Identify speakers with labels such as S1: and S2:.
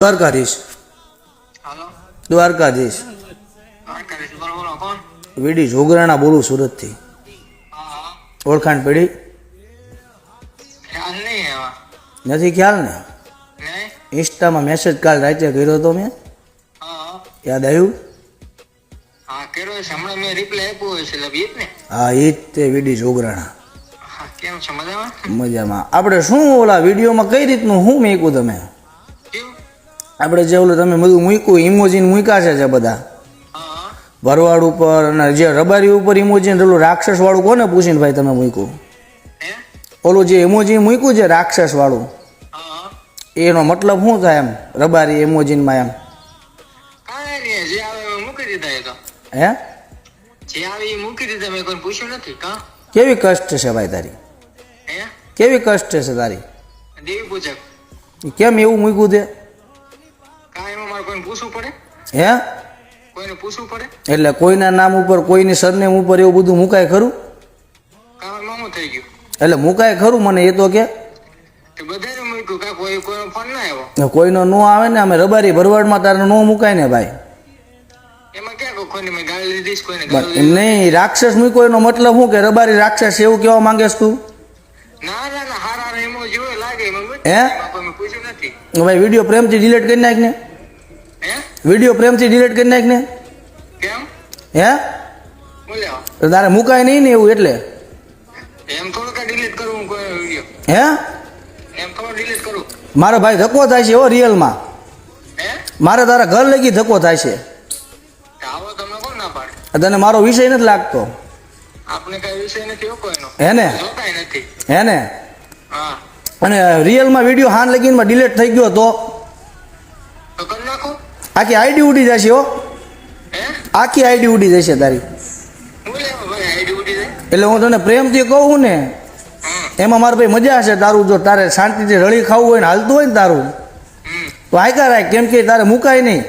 S1: દ્વારકાધીશ.
S2: હાલો
S1: દ્વારકાધીશ
S2: દ્વારકાધીશ. બોલો બોલો, કોણ?
S1: વીડી જોગરાણા બોલું સુરતથી.
S2: હા
S1: ઓળખાણ પડી
S2: ખ્યાલ નહીં એવા
S1: નથી ખ્યાલ ને?
S2: નહીં.
S1: ઇન્સ્ટામાં મેસેજ કાલ રાતે કર્યો હતો મેં,
S2: હા
S1: યાદ આવ્યું?
S2: હા કર્યો છે હમણાં, મેં રિપ્લાય આપ્યો હોય છે લબીત ને.
S1: હા એ જ તે વીડી જોગરાણા.
S2: હા કેમ છે, મજામાં?
S1: મજામાં. આપણે શું ઓલા વિડીયોમાં કઈ રીતનું શું મૂક્યું તમે?
S2: કેવું?
S1: આપણે જે ઓલું તમે બધું મૂક્યું ઇમોજીન મૂક્યા છે જે બધા
S2: હા
S1: ભરવાડ ઉપર અને જે રબારી ઉપર ઇમોજીન પેલું રાક્ષસ વાળું કોને પૂછીને ભાઈ તમે મૂક્યું?
S2: હે
S1: ઓલું જે ઇમોજીન મૂક્યું છે રાક્ષસ વાળું,
S2: હા
S1: એનો મતલબ શું થાય એમ રબારી ઇમોજીનમાં એમ?
S2: કાંઈ નહીં, જે આવે એ મૂકી દીધા. એ તો
S1: હે
S2: જે આવે એ મૂકી દીધા, મેં કોઈ પૂછ્યું નથી. કા
S1: કેવી કષ્ટ છે ભાઈ તારી?
S2: હે
S1: કેવી કષ્ટ છે તારી?
S2: દેવી પૂજક.
S1: કેમ એવું મૂક્યું તે?
S2: કાંઈ એમાં મારે કોઈને પૂછવું પડે?
S1: હે
S2: કોઈને પૂછવું પડે?
S1: એટલે કોઈના નામ ઉપર કોઈની સરનેમ ઉપર એવું બધું મુકાય ખરું?
S2: કામ મામું થઈ ગયું
S1: એટલે મુકાય ખરું મને એ તો કે?
S2: તે બધાને મૂક્યું. કા કોઈનો ફોન ના આવ્યો?
S1: કોઈનો નો આવે ને, અમે રબારી ભરવાડમાં તારે નો મુકાય ને ભાઈ.
S2: એમાં ક્યાં કોઈને મેં ગાળી લીધી છે? કોઈને
S1: બસ
S2: ગાળી
S1: એમ નહીં, રાક્ષસ મૂક્યો એનો મતલબ શું કે રબારી રાક્ષસ એવું કહેવા માંગેસ તું?
S2: ના ના ના, હારા ઇમોજી હોય લાગે એમાં મૂકી.
S1: હે?
S2: એમાં કોઈ મેં પૂછ્યું નથી.
S1: ભાઈ વિડીયો પ્રેમથી ડિલીટ કરી નાખ ને,
S2: હે
S1: વિડીયો પ્રેમથી ડિલીટ કરી નાખ ને.
S2: કેમ?
S1: હે
S2: બોલ્યો
S1: તો તારે મુકાય નહીં ને એવું એટલે?
S2: એમ થોડું કઈ ડિલીટ કરવું કોઈ વિડીયો?
S1: હે
S2: એમ થોડું ડિલીટ કરું?
S1: મારો ભાઈ ધક્કો થાય છે હો રિયલમાં.
S2: હે
S1: મારે તારા ઘર લગી ધક્કો થાય છે.
S2: આવો તમને કોણ ના પાડે?
S1: તને મારો વિષય નથી લાગતો?
S2: આપણે કઈ વિષય નથી હો કોઈનો.
S1: હે ને?
S2: જોતાય નથી.
S1: હે ને?
S2: હા
S1: અને રિયલમાં વિડીયો હાન લગીનમાં ડિલીટ થઈ ગયો તો
S2: તો કરી નાખો.
S1: આખી આઈડી ઉડી જશે હો,
S2: હે
S1: આખી આઈડી ઉડી જશે તારી.
S2: બોલ્યો ભાઈ આઈડી ઉડી જાય.
S1: એટલે હું તને પ્રેમથી કહું ને, એમાં મારે ભાઈ મજા હશે તારું. જો તારે શાંતિથી રળી ખાવું હોય ને હાલતું હોય ને તારું
S2: હમ
S1: તો આયકા રાખ, કેમ કે તારે મુકાય નહીં.